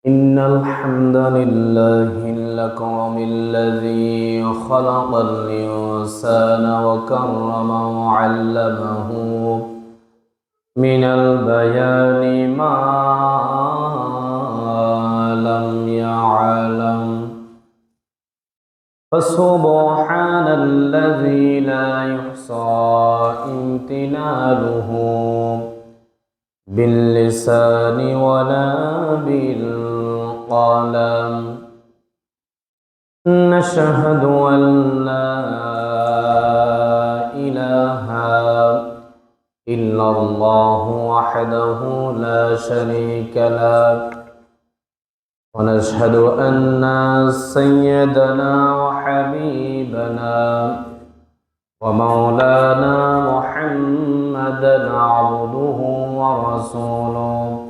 إن الحمد لله الأكرم الذي خلق الإنسان وكرمه وعلمه من البيان ما لم يعلم فسبحان الذي لا يحصى امتنانه باللسان ولا بالقلم نشهد أن لا إله إلا الله وحده لا شريك له ونشهد أن سيدنا وحبيبنا ومولانا محمدا عبده ورسوله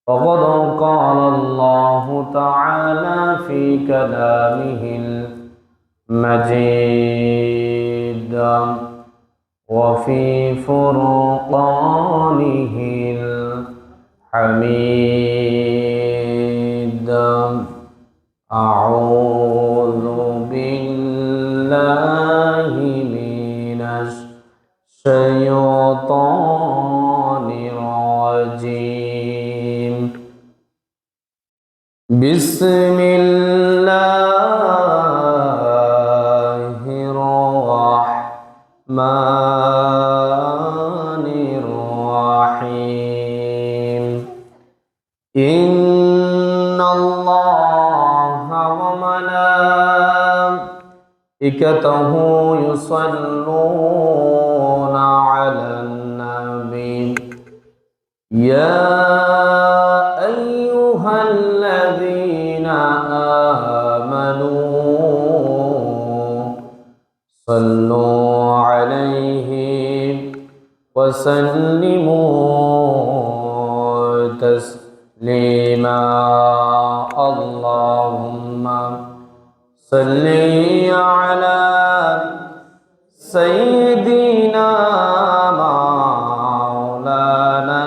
فقد قال الله تعالى في كلامه المجيد وفي فرقانه الحميد أعوذ بالله من الشيطان الرجيم بسم الله الرحمن الرحيم إن الله وملائكته يصلون على النبي يا أيها الذين آمنوا صلوا عليه وسلموا تسليما اللهم صل على سيدنا مولانا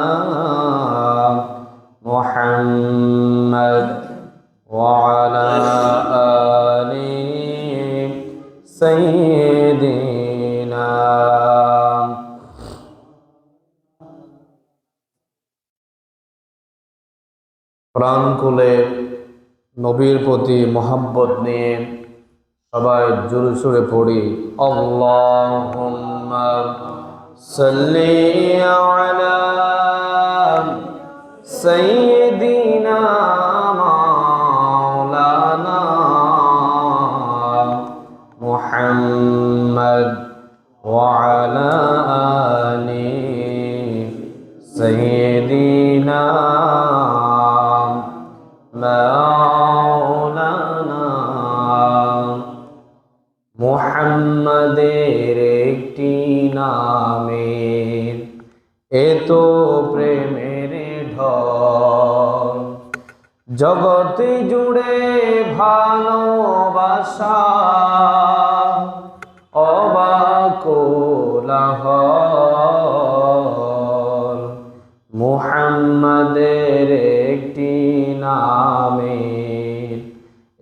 محمد وعلى آل سيدنا প্রাণকুলে নবীর প্রতি মহব্বত নিয়ে সবাই জোরে সোরে পড়ি আল্লাহুম্মা সাল্লি আলা সাইয়্যিদিনা মাওলানা মুহাম্মদ ওয়া আলা আলি সাইয়্যিদিনা মাওলানা মুহাম্মাদের একটি নামের এত প্রেমের ঢল জগতে জুড়ে ভালোবাসা অবাক কোলাহল মুহাম্মাদের একটি নামের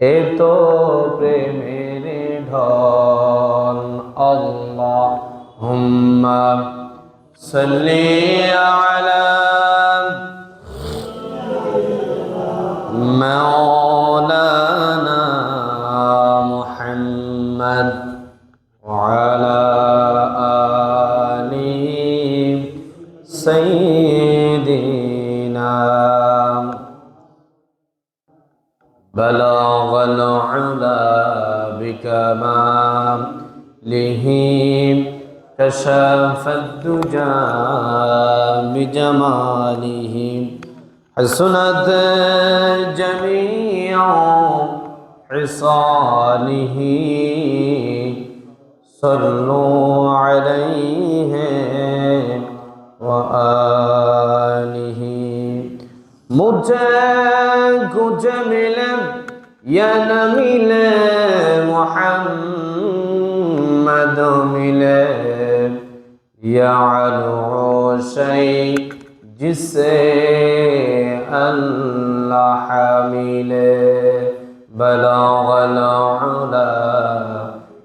এত প্রেমের ঢল আল্লাহুম্মা সাল্লি আলা মাওলানা মুহাম্মদ ওয়া আলা আলি সাইয়্যিদিনা بلغ العلا بكماله كشف الدجى بجماله حسنت جميع خصاله صلوا عليه وآله मुझे कुछ मिले या न मिले मुहम्मद मिले या अलो शै जिससे अल्लाह الحميل بلغ العلا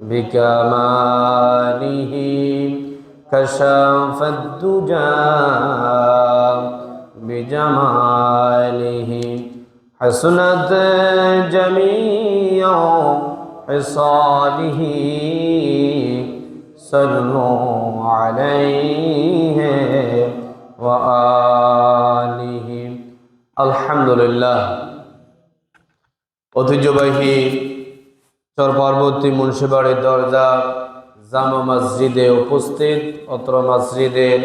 بكماله كشف الدجى بجماله حسنت جميع خصاله صلوا عليه وآله আলহামদুলিল্লাহ। ঐতিহ্যবাহী চর পরবর্তী মুন্সিবাড়ির দরজা জামা মসজিদে উপস্থিত অত্র মসজিদের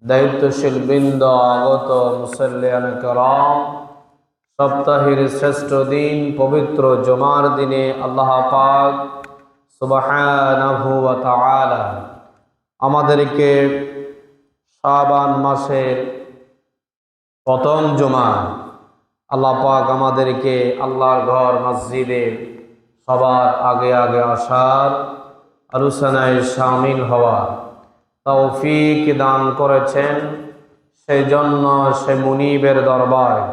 দায়িত্বশীল বৃন্দ, আগত মুসল্লিয়ান কেরাম, সপ্তাহের শ্রেষ্ঠ দিন পবিত্র জুমার দিনে আল্লাহ পাক সুবহানাহু ওয়া তাআলা আমাদেরকে শাবান মাসের প্রথম জুমা আল্লাহ পাক আমাদেরকে আল্লাহর ঘর মসজিদে সবার আগে আগে আসার আলোচনায় শামিল হওয়ার তৌফিক দান করেছেন। সেই জন্য সে মুনিবের দরবারে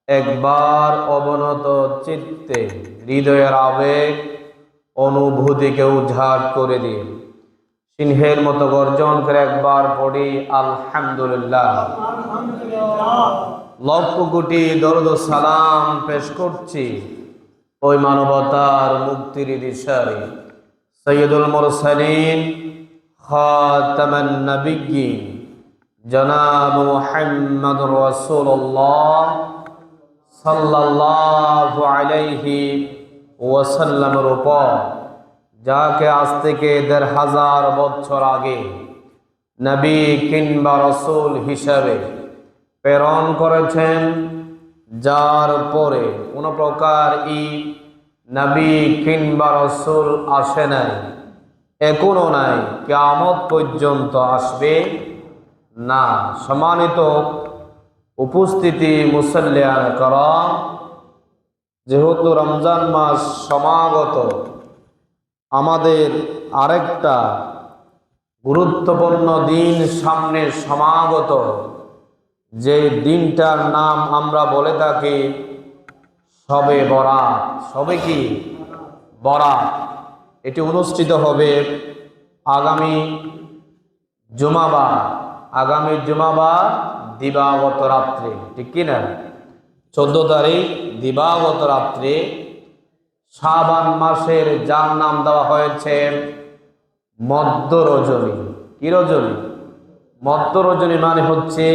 একবার অবনত চিত্তে হৃদয়ের আবেগ অনুভূতিকে উজাড় করে দিয়ে সিংহের মতো গর্জন করে একবার পড়ি আলহামদুলিল্লাহ। লক্ষ কোটি দরুদ ও সালাম পেশ করছি ওই মানবতার মুক্তির দিশারি সৈয়দুল মুরসালিন খাতামান নবিয়্যিন জনাব মুহাম্মদুর রাসূলুল্লাহ সাল্লাল্লাহু আলাইহি ওয়াসাল্লামের উপর যাকে আজ থেকে ১৫০০ বছর আগে নবী কিংবা রসুল হিসাবে প্রেরণ করেছেন, যার পরে কোনো প্রকার নবী কিংবা রসুল আসে নাই, এখনো নাই, কিয়ামত পর্যন্ত আসবে না। সম্মানিত উপস্থিতি মুসল্লিয়ান কেরাম, যেহেতু রমজান মাস সমাগত, আমাদের আরেকটা গুরুত্বপূর্ণ দিন সামনে সমাগত, যে দিনটার নাম আমরা বলে থাকি শবে বরাত। শবে কি? বরাত। এটি অনুষ্ঠিত হবে আগামী জুমাবার দিবাগত রাত্রে, ঠিক কিনা? 14 তারিখ দিবাগত রাত্রে শাবান মাসের যার নাম দেওয়া হয়েছে মধ্য রজনী। কি রজনী? মধ্য রজনী মানে হচ্ছে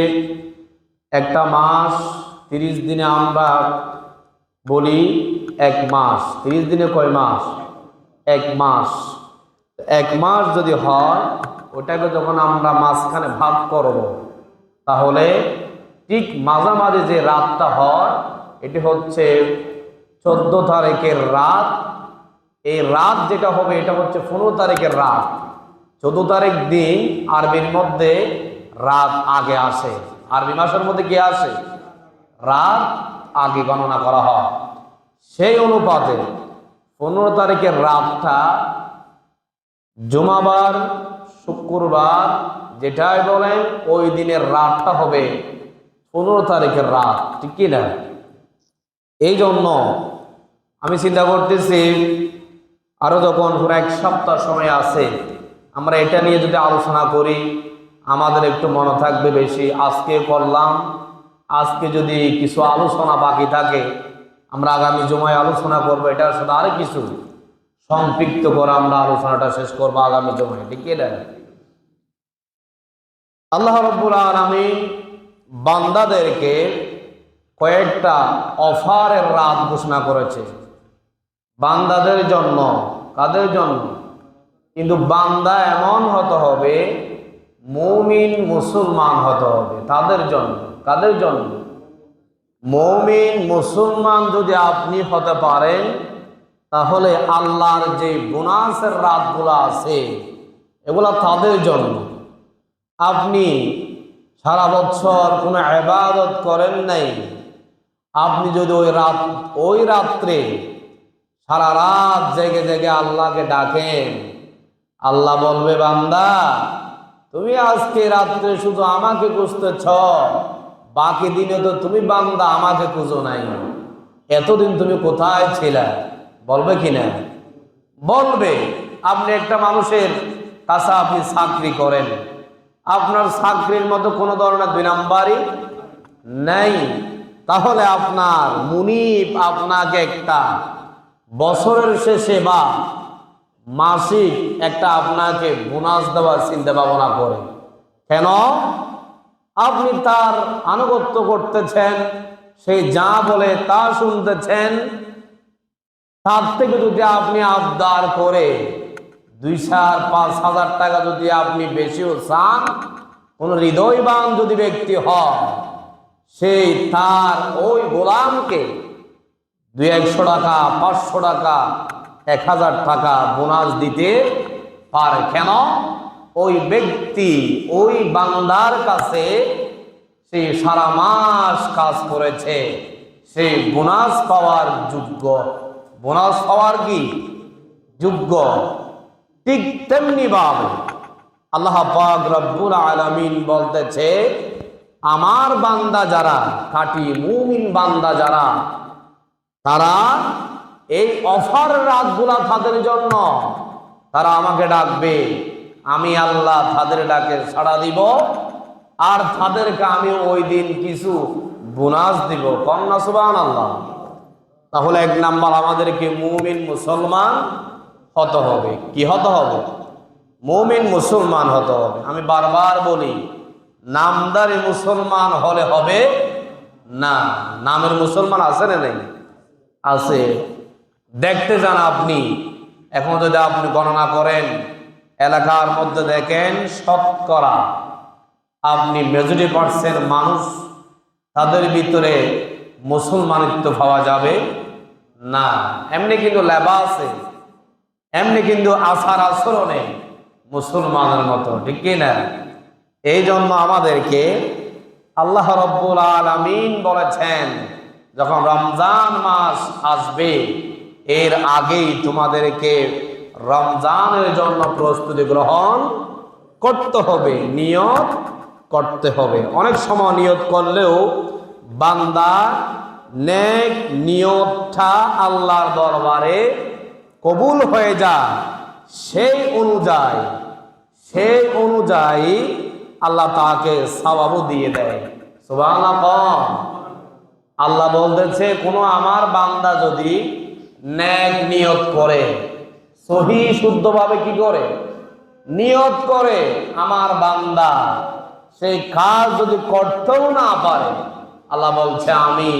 একটা মাস 30 দিনে আমরা বলি এক মাস। 30 দিনে কয় মাস? এক মাস। এক মাস যদি হয়, ওটাকে যখন আমরা মাঝখানে ভাগ করব, তাহলে ঠিক মাঝামাঝি যে রাতটা হয় এটি হচ্ছে 14 তারিখের রাত। এই রাত যেটা হবে এটা হচ্ছে 15 তারিখের রাত। 14 তারিখ দিন আরবির মধ্যে রাত আগে আসে। আরবি মাসের মধ্যে কি আসে? রাত আগে গণনা করা হয়। সেই অনুপাতে 15 তারিখের রাতটা জুমাবার, শুক্রবার যেটাই বলেন, ওই দিনের রাতটা হবে 15 তারিখের রাত, ঠিক কি না? এই জন্য আমি চিন্তা করতেছি আরো যখন পুরো এক সপ্তাহ সময় আছে, আমরা এটা নিয়ে যদি আলোচনা করি আমাদের একটু মনে থাকবে বেশি। আজকে করলাম, আজকে যদি কিছু আলোচনা বাকি থাকে আমরা আগামী জুমায় আলোচনা করবো, এটার সাথে আরো কিছু সম্পৃক্ত করে আমরা আলোচনাটা শেষ করবো আগামী জুমায়, ঠিক কি না? আল্লাহ রাব্বুল আলামিন বান্দাদেরকে কয়েকটা অফারের রাত ঘোষণা করেছে বান্দাদের জন্য। কাদের জন্য? কিন্তু বান্দা এমন হতে হবে, মুমিন মুসলমান হতে হবে তাদের জন্য। কাদের জন্য? মুমিন মুসলমান যদি আপনি হতে পারেন, তাহলে আল্লাহর যে বোনাসের রাতগুলো আছে এগুলা তাদের জন্য। আপনি সারা বছর কোনো ইবাদত করেন নাই, আপনি যদি ওই রাত্রে সারা রাত জেগে জেগে আল্লাহকে ডাকেন, আল্লাহ বলবে, বান্দা তুমি আজকে রাত্রে শুধু আমাকে খুঁজতেছ, বাকি দিনে তো তুমি বান্দা, আমাকে খুঁজো নাই, এতদিন তুমি কোথায় ছিলে? বলবে কিনা? বলবে। আপনি একটা মানুষের কাছে আপনি চাকরি করেন, আপনার চাকরির মতো কোনো ধরনের দুই নাম্বারই নেই, তাহলে আপনার মুনিব আপনাকে একটা বছরের শেষে বা মাসিক একটা আপনাকে বোনাস দেওয়ার চিন্তা ভাবনা করে। কেন? আপনি তার আনুগত্য করতেছেন, সেই যা বলে তা শুনতেছেন। তার থেকে যদি আপনি আবদার করে 2,000-5,000 টাকা যদি আপনি বেশিও চান, কোন হৃদয়বান যদি ব্যক্তি হয়, সেই তার ওই গোলামকে 200-100 টাকা, 500 টাকা, 1000 টাকা বোনাস দিতে পারে। কেন? ওই ব্যক্তি ওই বান্দার কাছে সে সারা মাস কাজ করেছে, সেই বোনাস পাওয়ার যোগ্য। বোনাস পাওয়ার কি যোগ্য? ঠিক তেমনি ভাবে আল্লাহ পাক রব্বুল আলামিন বলতেছে, আমার বান্দা যারা, খাঁটি মুমিন বান্দা যারা, তারা এই অফার রাতগুলা তাদের জন্য, তারা আমাকে ডাকবে, আমি আল্লাহ তাদের ডাকে সাড়া দিব, আর তাদেরকে আমি ওই দিন কিছু বোনাস দিব। কন্যা সুবহানাল্লাহ। তাহলে এক নাম্বার আমাদেরকে মুমিন মুসলমান হতে হবে। কি হতে হবে? মুমিন মুসলমান হতে হবে। আমি বারবার বলি, নামদারি মুসলমান হলে হবে না। নামের মুসলমান আছে না নেই? আছে। দেখতে যান আপনি, এখন যদি আপনি গণনা করেন এলাকার মধ্যে দেখেন শতকরা আপনি মেজরিটি% মানুষ, তাদের ভিতরে মুসলমানিত্ব পাওয়া যাবে না। এমনি কিন্তু লেবাসে, এমনি কিন্তু আচার আচরণে মুসলমানের মতো, ঠিক কিনা? এই জন্য আমাদেরকে আল্লাহ রব্বুল আলামিন বলেছেন, যখন রমজান মাস আসবে এর আগেই তোমাদেরকে রমজানের জন্য প্রস্তুতি গ্রহণ করতে হবে, নিয়ত করতে হবে। অনেক সময় নিয়ত করলেও বান্দা নেক নিয়তটা আল্লাহর দরবারে কবুল হয়ে যায়, সেই অনুযায়ী আল্লাহ তাকে সওয়াবও দিয়ে দেয়। সুবহানাল্লাহ। আল্লাহ বলতেছে, কোনো আমার বান্দা যদি নেক নিয়ত করে, সহি শুদ্ধভাবে কি করে নিয়ত করে, আমার বান্দা সেই কাজ যদি করতেও না পারে, আল্লাহ বলছে আমি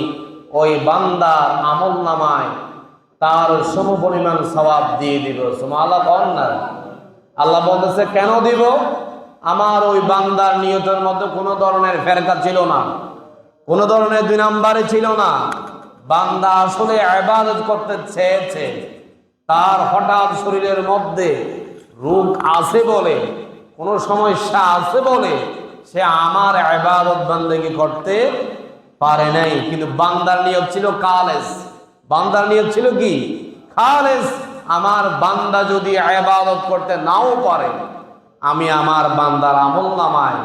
ওই বান্দার আমল নামায় তার সমপরিমাণ সওয়াব দিয়ে দিব। সুবহানাল্লাহ। কন্যা আল্লাহ বলতেছে, কেন দিব? আমার ওই বান্দার নিয়তের মধ্যে কোনো ধরনের ফেরকা ছিল না, কোনো ধরনের দুই নাম্বারে ছিল না। বান্দা আসলে ইবাদত করতে চেয়েছে, তার হঠাৎ শরীরের মধ্যে রোগ আছে বলে, কোনো সমস্যা আছে বলে সে আমার ইবাদত বান্দেগি করতে পারে নাই, কিন্তু বান্দার নিয়ত ছিল খালেস। বান্দার নিয়ত ছিল কি? খালেস। আমার বান্দা যদি ইবাদত করতে নাও পারে, আমি আমার বান্দার আমলনামায়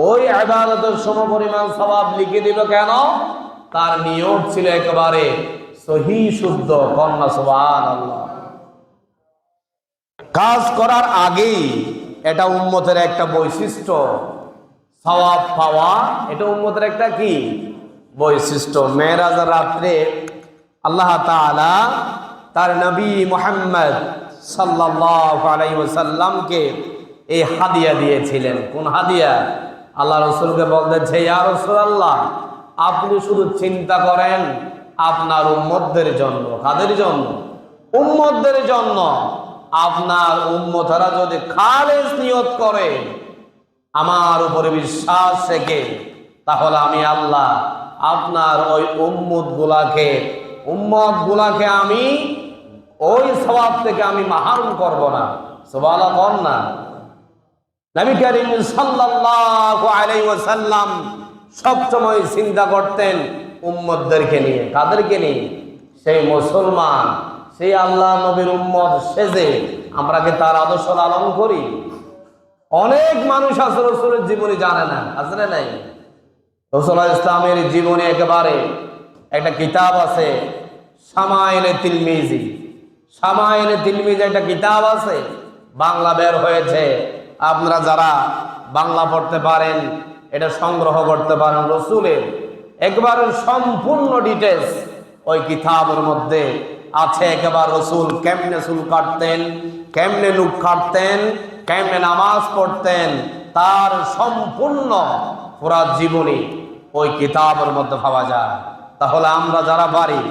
ওই ইবাদতের সমপরিমাণ সওয়াব লিখে দিব। কেন? তার নিয়ত ছিল একেবারে সহি শুদ্ধ। কন্যা সুবহানাল্লাহ। কাজ করার আগেই এটা উম্মতের একটা বৈশিষ্ট্য, সওয়াব পাওয়া এটা উম্মতের একটা কি বৈশিষ্ট্য। মেরাজের রাত্রে আল্লাহ তাআলা তার নবী মুহাম্মদ সাল্লাল্লাহু আলাইহি ওয়াসাল্লামকে এই হাদিয়া দিয়েছিলেন। কোন হাদিয়া? আল্লাহ রাসূলকে বলতেছে, ইয়া রাসূলুল্লাহ, আপনি শুধু চিন্তা করেন আপনার উম্মতদের জন্য। কাদের জন্য? উম্মতদের জন্য। আপনার উম্মতরা যদি খালেস নিয়ত করে, আমার উপরে বিশ্বাস রেখে, তাহলে আমি আল্লাহ আপনার ওই উম্মত গুলাকে আমি ওই সওয়াব থেকে আমি মাহরুম করব না। সুবহানাল্লাহ। না, নবী করিম সাল্লাল্লাহু আলাইহি ওয়াসাল্লাম সবসময় চিন্তা করতেন উম্মতদেরকে নিয়ে। কাদেরকে নিয়ে? সেই মুসলমান, সেই আল্লাহ নবীর উম্মত সেজে আমরা কি তার আদর্শ লালন করি? অনেক মানুষ আছে রাসূলের জীবনী জানে না, আছে না নাই? রাসূল ইসলামের জীবনে একেবারে একটা কিতাব আছে, শামাইলে তিরমিজি। শামাইলে তিরমিজি একটা কিতাব আছে, বাংলা বের হয়েছে। আপনারা যারা বাংলা পড়তে পারেন এটা সংগ্রহ করতে পারেন। রসুলের একবারে সম্পূর্ণ ডিটেলস ওই কিতাবের মধ্যে আছে। একেবারে রসুল কেমনে চুল কাটতেন, কেমনে লুক কাটতেন, কেমনে নামাজ পড়তেন, তার সম্পূর্ণ পুরা জীবনী ওই কিতাবের মধ্যে পাওয়া যায়। তাহলে আমরা যারা পারি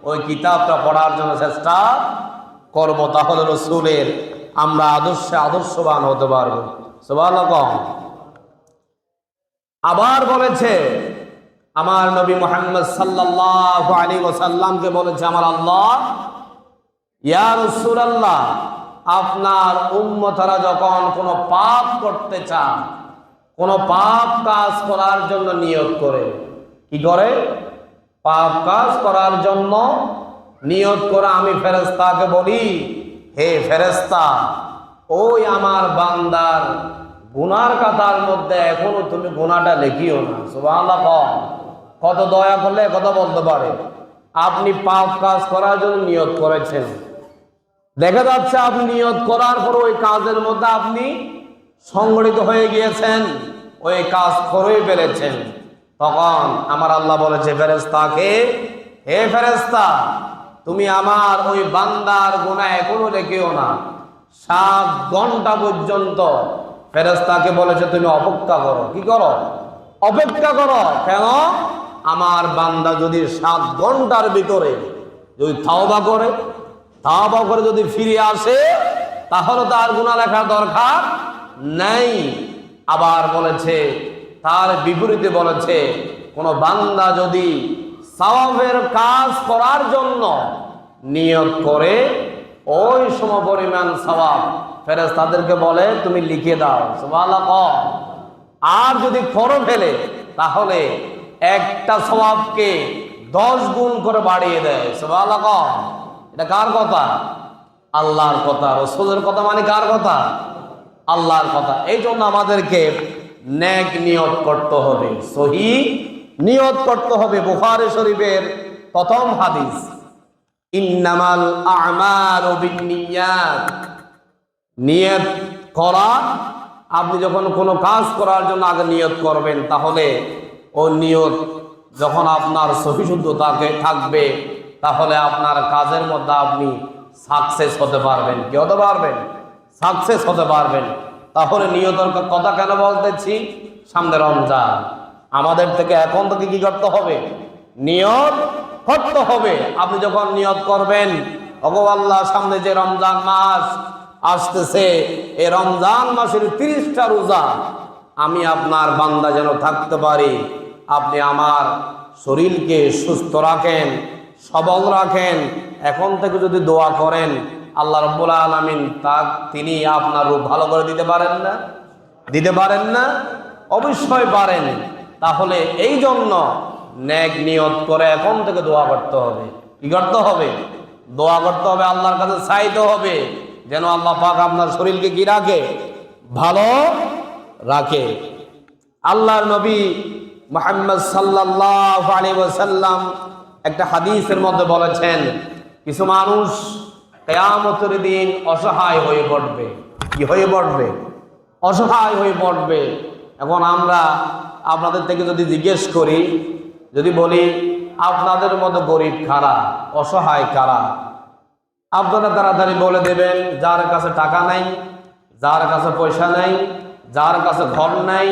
ওই কিতাবটা পড়ার জন্য চেষ্টা করব, তাহলে রসুলের আমরা আদর্শবান হতে পারবো। সুবহানাল্লাহ। আবার বলেছে আমার নবী মুহাম্মদ সাল্লাল্লাহু আলাইহি ওয়াসাল্লামকে বলেছে আমার আল্লাহ, ইয়া রাসূলুল্লাহ, আপনার উম্মতরা যখন কোনো পাপ করতে চান, কোনো পাপ কাজ করার জন্য নিয়ত করে, কি করে? পাপ কাজ করার জন্য নিয়ত করে আমি ফেরেশতাকে বলি, হে ফেরেশতা, ওই আমার বান্দার গুনার কাতার মধ্যে এখনো তুমি গুনাহটা লিখিও না। সুবহানাল্লাহ। কত দয়া করলে কথা বলতে পারে। আপনি পাপ কাজ করার জন্য নিয়ত করেছেন, দেখা যাচ্ছে আপনি নিয়ত করার পর ওই কাজের মধ্যে আপনি সংগঠিত হয়ে গিয়েছেন, ওই কাজ করেই ফেলেছেন। তখন আমার আল্লাহ বলেছে ফেরেশতাকে, হে ফেরেশতা, তুমি আমার ওই বান্দার গুনাহ এখনো লিখিও না। 7 ঘন্টা পর্যন্ত ফেরেশতাকে বলেছে তুমি অপেক্ষা করো। কি করো? অপেক্ষা করো। কেন? আমার বান্দা যদি 7 ঘন্টার ভিতরে যদি তাওবা করে যদি ফিরে আসে, তাহলে তার গুনাহ লেখার দরকার নাই। আবার বলেছে, তার বিপরীতে বলেছে, কোন বান্দা যদি সওয়াবের কাজ করার জন্য নিয়ত করে ওই সমপরিমাণ সওয়াব ফেরেশতাদেরকে বলে তুমি লিখে দাও। সুবহানাল্লাহ। আর যদি করে ফেলে তাহলে একটা সওয়াবকে 10 গুণ করে বাড়িয়ে দেয়। সুবহানাল্লাহ। এটা কার কথা? আল্লাহর কথা। রাসূলের কথা মানে কার কথা? আল্লাহর কথা। এই জন্য আমাদেরকে নেক নিয়ত করতে হবে, সহিহ নিয়ত করতে হবে। বুখারী শরীফের প্রথম হাদিস, ইন্নামাল আ'মালু বিন্নিয়াত। নিয়ত করা, আপনি যখন কোনো কাজ করার জন্য আগে নিয়ত করবেন, তাহলে ওই নিয়ত যখন আপনার সহিহ শুদ্ধ থাকবে, তাহলে আপনার কাজের মধ্যে আপনি সাকসেস হতে পারবেন। কি হতে পারবেন? সাকসেস হতে পারবেন। তাহলে নিয়তের কথা কেন বলতেছি? সামনে রমজান, আমাদের থেকে এখন থেকে কি করতে হবে? নিয়ত করতে হবে। আপনি যখন নিয়ত করবেন, ওগো আল্লাহ, সামনে যে রমজান মাস আসতেছে, এই রমজান মাসের 30টা রোজা আমি আপনার বান্দা যেন থাকতে পারি, আপনি আমার শরীরকে সুস্থ রাখেন, সবল রাখেন। এখন থেকে যদি দোয়া করেন, আল্লাহ রাব্বুল আলামিন তিনি আপনার রূপ ভালো করে দিতে পারেন না? দিতে পারেন না? অবশ্যই পারেন। তাহলে এই জন্য নেক নিয়ত করে এখন থেকে দোয়া করতে হবে। কি করতে হবে? দোয়া করতে হবে, আল্লাহর কাছে চাইতে হবে যেন আল্লাহ পাক আপনার শরীরকে কি রাখে? ভালো রাখে। আল্লাহর নবী মুহাম্মদ সাল্লাল্লাহু আলাইহি ওয়াসাল্লাম একটা হাদিসের মধ্যে বলেছেন, কিছু মানুষ কিয়ামতের দিন অসহায় হয়ে পড়বে। কি হয়ে পড়বে? অসহায় হয়ে পড়বে। এখন আমরা আপনাদের থেকে যদি জিজ্ঞেস করি, যদি বলি আপনাদের মতো গরিব কারা, অসহায় কারা, আপনারা তাড়াতাড়ি বলে দেবেন যার কাছে টাকা নাই, যার কাছে পয়সা নাই, যার কাছে ঘর নাই,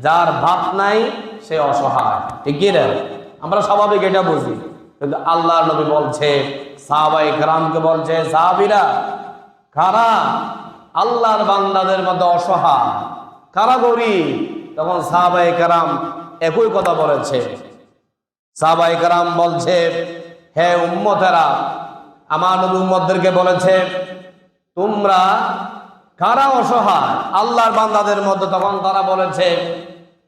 যার ভাত নাই, সে অসহায়। ঠিক কি না? আমরা স্বাভাবিক এটা বুঝি, কিন্তু আল্লাহর নবী বলছে, সাহাবায়ে কেরামকে বলছে, সাহাবীরা কারা আল্লাহর বান্দাদের মধ্যে অসহায়, কারা গরিব? তখন সাহাবায়ে কেরাম একই কথা বলেছে। সাহাবায়ে কেরাম বলছে, হে উম্মতেরা, আমার নবী উম্মতদেরকে বলেছে, তোমরা কারা অসহায় আল্লাহর বান্দাদের মধ্যে? তখন তারা বলেছে,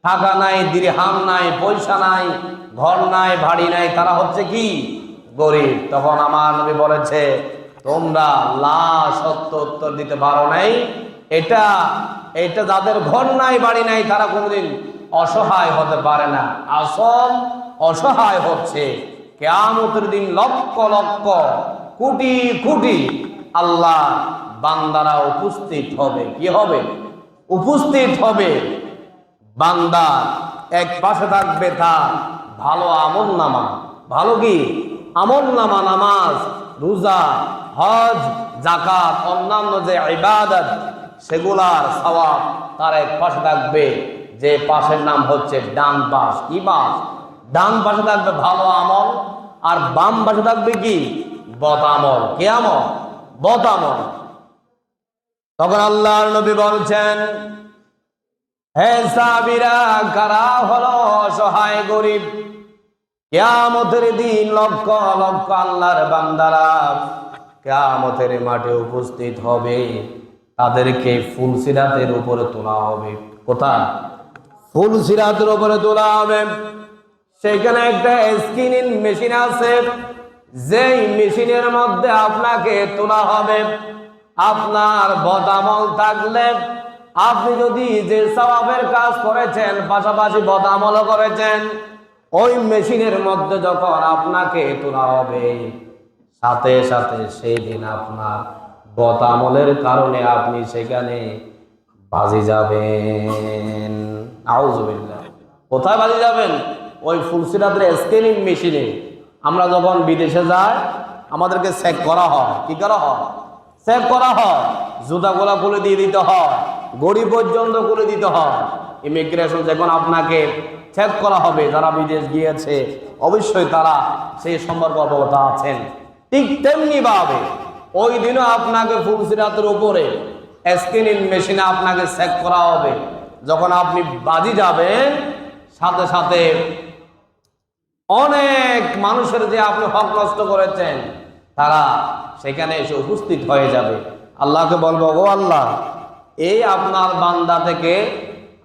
টাকা নাই, দিরহাম নাই, পয়সা নাই, ঘর নাই, বাড়ি নাই, তারা হচ্ছে কি? গরিব। তখন আমার নবী বলেছে, তোমরা লা সত্য উত্তর দিতে পারো নাই। এটা যাদের ঘর নাই, বাড়ি নাই, তারা কোনোদিন অসহায় হতে পারে না। আসল অসহায় হচ্ছে কিয়ামতের দিন লক্ষ লক্ষ কোটি কোটি আল্লাহ বান্দারা উপস্থিত হবে। কি হবে? উপস্থিত হবে। বান্দা এক পাশে থাকবে তার ভালো আমল নামা, ভালো কি আমল নামা, নামাজ, রোজা, হজ, যাকাত, অন্যান্য যে ইবাদত সেগুলার সওয়াব তার এক পাশে থাকবে, যে পাশের নাম হচ্ছে ডান পাশ। কি পাশ? ডান পাশে থাকবে ভালো আমল, আর বাম পাশে থাকবে কি? বদ আমল। কি আমল? বদ আমল। তখন আল্লাহর নবী বলছেন, হে সাহাবীরা, কারা হলো অসহায় গরিব? কিয়ামতের দিন লক্ষ লক্ষ আল্লাহর বান্দারা কিয়ামতের মাঠে উপস্থিত হবে। তাদেরকে ফুলসিরাতের উপরে তোলা হবে। কোথায়? ফুলসিরাতের উপরে তোলা হবে। সেখানে একটা স্ক্যানিং মেশিন আছে, যেই মেশিনের মধ্যে আপনাকে তোলা হবে। আপনার বদামল থাকলে, আপনি যদি যে সওয়াবের কাজ করেছেন পাশাপাশি বদামলও করেছেন, ওই মেশিনের মধ্যে যখন আপনাকে তোলা হবে, সাথে সাথে সেই দিন আপনার বদামলের কারণে আপনি সেখানে বাজি যাবেন। আউযুবিল্লাহ। কোথায় বাজি যাবেন? ওই ফুলসিরাতের স্ক্যানিং মেশিনে। আমরা যখন বিদেশে যাই আমাদেরকে চেক করা হয়। কি করা হয়? চেক করা হয়। জুতাগুলা খুলে দিয়ে দিতে হয়, গড়ি পর্যন্ত খুলে দিতে হয়। ইমিগ্রেশন যখন আপনাকে চেক করা হবে, যারা বিদেশ গিয়েছে অবশ্যই তারা সেই সম্পর্কে অবগত আছেন। ঠিক তেমনি ভাবে ওই দিনও আপনাকে ফুলসিরাতের উপরে স্ক্যানিং মেশিনে আপনাকে চেক করা হবে। যখন আপনি বাজি যাবেন, সাথে সাথে অনেক মানুষের যে আপনি হক নষ্ট করেছেন তারা সেখানে এসে উপস্থিত হয়ে যাবে। আল্লাহকে বলবো, ও আল্লাহ, এই আপনার বান্দা থেকে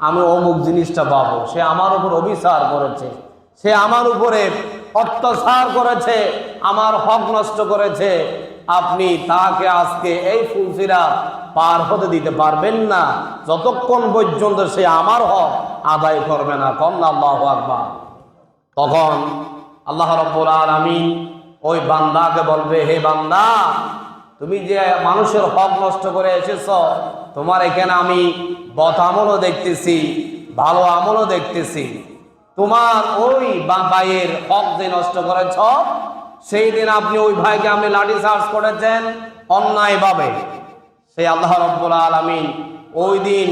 আমি অমুক জিনিসটা পাবো। সে আমার উপর অবিচার করেছে, সে আমার উপরে অত্যাচার করেছে, আমার হক নষ্ট করেছে। আপনি তাকে আজকে এই ফুলসিরাত পার হতে দিতে পারবেন না যতক্ষণ পর্যন্ত সে আমার হক আদায় করবে না। কন্যা আল্লাহু আকবার। তখন আল্লাহ রাব্বুল আলামিন ওই বান্দাকে বলবে, হে বান্দা, তুমি যে মানুষের হক নষ্ট করে এসেছ, তোমার এখানে আমি বদ আমলও দেখতেছি, ভালো আমলও দেখতেছি। তোমার ওই ভাইয়ের হক যে নষ্ট করেছ, সেই দিন আপনি ওই ভাইকে আপনি লাঠি চার্জ করেছেন অন্যায়ভাবে। সেই আল্লাহ রাব্বুল আলামিন ওই দিন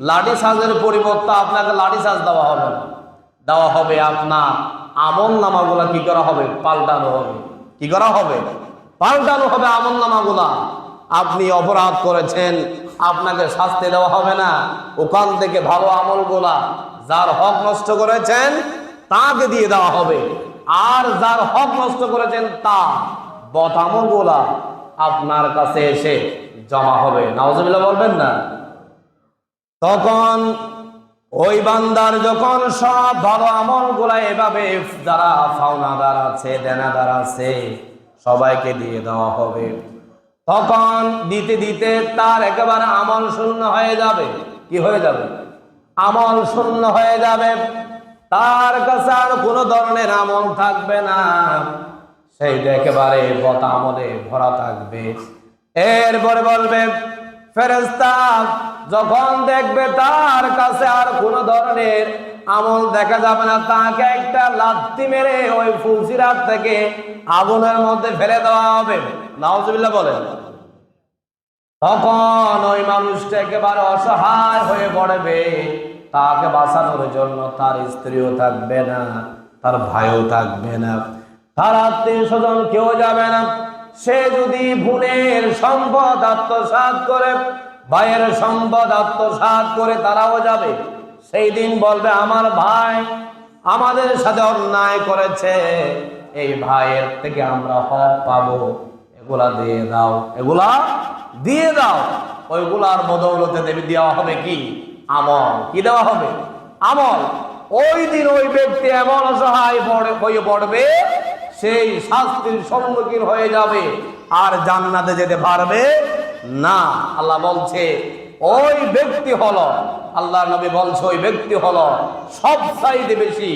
লাঠি চার্জের পরিবর্তে আপনাকে লাঠি চার্জ দেওয়া হবে না, দেওয়া হবে আপনার আমল নামাগুলা কি করা হবে? পাল্টানো হবে। কি করা হবে? পাল্টানো হবে আমল নামাগুলা। আপনি অপরাধ করেছেন, আপনাকে শাস্তি দেওয়া হবে না। ওখান থেকে ভালো আমলগুলা যার হক নষ্ট করেছেন তাকে দিয়ে দেওয়া হবে, আর যার হক নষ্ট করেছেন তা বদ আমলগুলা আপনার কাছে এসে জমা হবে। নাউজুবিল্লাহ বলবেন না? তখন ওই বান্দার যখন সব ভালো আমলগুলা এভাবে যারা ফাওনাদার আছে, দেনাদার আছে, সবাইকে দিয়ে দেওয়া হবে, তখন দিতে দিতে তার একেবারে আমল শূন্য হয়ে যাবে। কি হয়ে যাবে? আমল শূন্য হয়ে যাবে। তার কাছে আর কোনো ধরনের আমল থাকবে না, সেইটা একেবারে বদ আমলে ভরা থাকবে। এরপরে বলবে ফেরেশতা, যখন দেখবে তার কাছে আর কোনো ধরনের আমল দেখা যাবে না, তাকে একটা লাথি মেরে ওই ফুলসিরাত থেকে আগুনের মধ্যে ফেলে দেওয়া হবে। নাউজুবিল্লাহ বলেন। তখন ওই মানুষটা একেবারে অসহায় হয়ে পড়বে। তাকে বাঁচানোর জন্য তার স্ত্রীও থাকবে না, তার ভাইও থাকবে না, তার আত্মীয় স্বজন কেউ যাবে না। সে যদি বোনের সম্পদ আত্মসাৎ করে, ভাইয়ের সম্পদ আত্মসাৎ করে, তারাও যাবে। সেই দিন বলবে, আমার ভাই আমাদের সাথে অন্যায় করেছে, এই ভাইয়ের থেকে আমরা হক পাবো, এগুলা দিয়ে দাও, এগুলা দিয়ে দাও। ওইগুলার বদৌলতে দেওয়া হবে কি? আমল। কি দেওয়া হবে? আমল। ওই দিন ওই ব্যক্তি এমন অসহায় হয়ে পড়বে, সেই শাস্তির সম্মুখীন হয়ে যাবে, আর জান্নাতে যেতে পারবে না। আল্লাহ বলছে, ওই ব্যক্তি হলো, আল্লাহ নবী বলছে ওই ব্যক্তি হলো সব চাইতে বেশি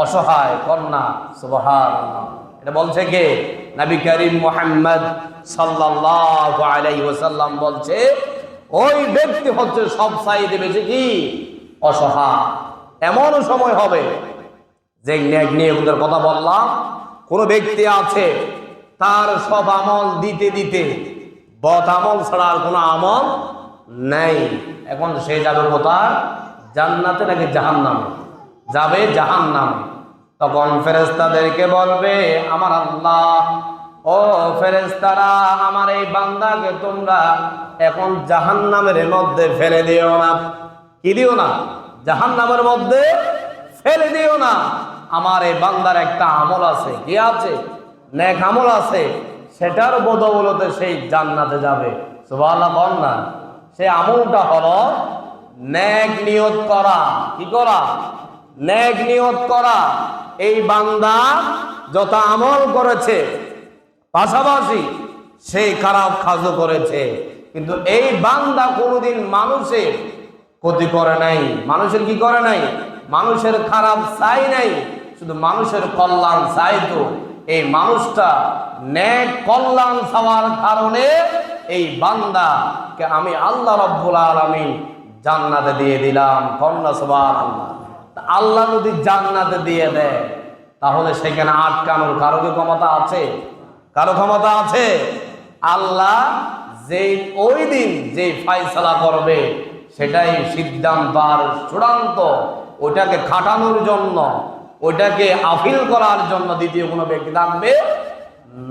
অসহায় কন্যা। সুবহানাল্লাহ। এটা বলছে কে? নবী করিম মুহাম্মদ সাল্লাল্লাহু আলাইহি ওয়াসাল্লাম বলছে ওই ব্যক্তি হচ্ছে সব চাইতে বেশি কি অসহায়। এমন সময় হবে যে নেক নিয়তের কথা বললাম, কোন ব্যক্তি আছে তার সব আমল দিতে দিতে বদ আমল ছাড়া আর কোনো আমল নাই। এখন সে যাবে কোথায়? জান্নাতে নাকি জাহান্নামে? যাবে জাহান্নামে। তখন ফেরেশতাদেরকে বলবে আমার আল্লাহ, ও ফেরেশতারা, আমার এই বান্দাকে তোমরা এখন জাহান্নামের মধ্যে ফেলে দিও না। কি দিও না? জাহান্নামের মধ্যে ফেলে দিও না। আমার এই বান্দার একটা আমল আছে। কি আছে? নেক আমল আছে, সেটার বদৌলতে সেই জান্নাতে যাবে। সুবহানাল্লাহ বল না। সেই আমলটা হলো নেক নিয়ত করা। কি করা? নেক নিয়ত করা। এই বান্দা যত আমল করেছে পাশাপাশি সেই খারাপ কাজও করেছে, কিন্তু এই বান্দা কোনোদিন মানুষের ক্ষতি করে নাই, মানুষের কি করে নাই, মানুষের খারাপ চাই নাই, শুধু মানুষের কল্যাণ চাইতো। এই মানুষটা নেক কল্যাণ চাওয়ার কারণে এই বান্দাকে আমি আল্লাহ রাব্বুল আলামিন জান্নাতে দিয়ে দিলাম। কন্যা সুবহানাল্লাহ। আল্লাহ যদি জান্নাতে দিয়ে দেয় তাহলে সেখানে আটকানোর কারো কি ক্ষমতা আছে? কারো ক্ষমতা আছে? আল্লাহ যেই ওই দিন যে ফয়সালা করবে সেটাই সিদ্ধান্ত আর চূড়ান্ত। ওইটাকে খাটানোর জন্য, ওইটাকে আপিল করার জন্য দ্বিতীয় কোনো ব্যক্তি থাকবে